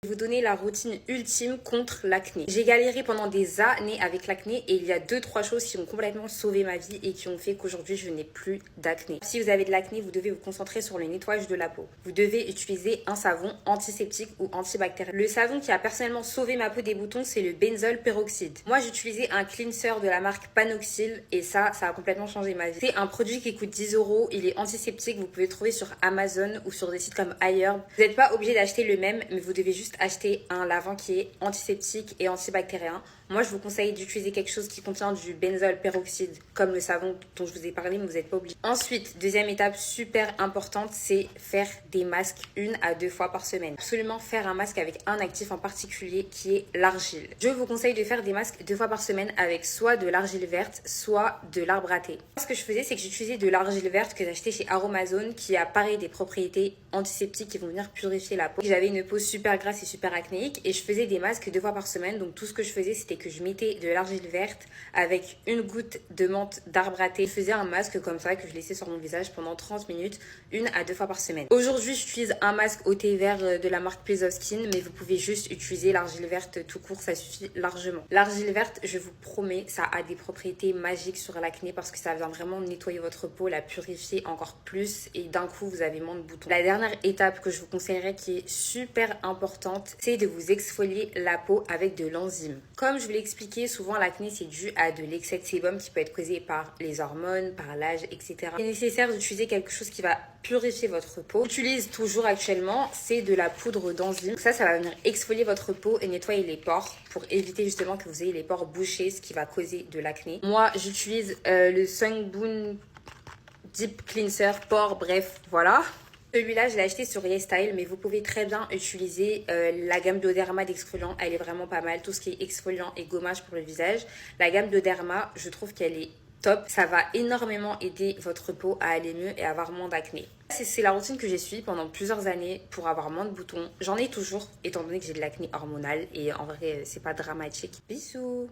Je vais vous donner la routine ultime contre l'acné. J'ai galéré pendant des années avec l'acné et il y a 2-3 choses qui ont complètement sauvé ma vie et qui ont fait qu'aujourd'hui je n'ai plus d'acné. Si vous avez de l'acné, vous devez vous concentrer sur le nettoyage de la peau. Vous devez utiliser un savon antiseptique ou antibactérien. Le savon qui a personnellement sauvé ma peau des boutons, c'est le benzoyl peroxyde. Moi j'utilisais un cleanser de la marque Panoxyl et ça a complètement changé ma vie. C'est un produit qui coûte 10 €, il est antiseptique, vous pouvez le trouver sur Amazon ou sur des sites comme iHerb. Vous n'êtes pas obligé d'acheter le même, mais vous devez juste acheter un lavant qui est antiseptique et antibactérien. Moi, je vous conseille d'utiliser quelque chose qui contient du benzoyl peroxyde, comme le savon dont je vous ai parlé, mais vous n'êtes pas obligé. Ensuite, deuxième étape super importante, c'est faire des masques 1 à 2 fois par semaine. Absolument faire un masque avec un actif en particulier qui est l'argile. Je vous conseille de faire des masques 2 fois par semaine avec soit de l'argile verte, soit de l'arbre à thé. Ce que je faisais, c'est que j'utilisais de l'argile verte que j'achetais chez Aromazone, qui a pareil des propriétés antiseptiques qui vont venir purifier la peau. J'avais une peau super grasse et super acnéique et je faisais des masques 2 fois par semaine. Donc tout ce que je faisais, c'était que je mettais de l'argile verte avec une goutte de menthe d'arbre à thé. Je faisais un masque comme ça que je laissais sur mon visage pendant 30 minutes, 1 à 2 fois par semaine. Aujourd'hui, j'utilise un masque au thé vert de la marque Please of Skin, mais vous pouvez juste utiliser l'argile verte tout court, ça suffit largement. L'argile verte, je vous promets, ça a des propriétés magiques sur l'acné parce que ça vient vraiment nettoyer votre peau, la purifier encore plus et d'un coup, vous avez moins de boutons. La dernière étape que je vous conseillerais qui est super importante, c'est de vous exfolier la peau avec de l'enzyme. Comme je vous l'ai expliqué, souvent l'acné c'est dû à de l'excès de sébum qui peut être causé par les hormones, par l'âge, etc. Il est nécessaire d'utiliser quelque chose qui va purifier votre peau. J'utilise toujours actuellement, c'est de la poudre d'enzyme. Ça va venir exfolier votre peau et nettoyer les pores pour éviter justement que vous ayez les pores bouchés, ce qui va causer de l'acné. Moi, j'utilise le Sunboon Deep Cleanser Pore, bref, voilà. Celui-là, je l'ai acheté sur YesStyle, mais vous pouvez très bien utiliser la gamme d'Oderma d'exfoliant. Elle est vraiment pas mal. Tout ce qui est exfoliant et gommage pour le visage. La gamme d'Oderma, je trouve qu'elle est top. Ça va énormément aider votre peau à aller mieux et à avoir moins d'acné. C'est la routine que j'ai suivie pendant plusieurs années pour avoir moins de boutons. J'en ai toujours, étant donné que j'ai de l'acné hormonal. Et en vrai, c'est pas dramatique. Bisous!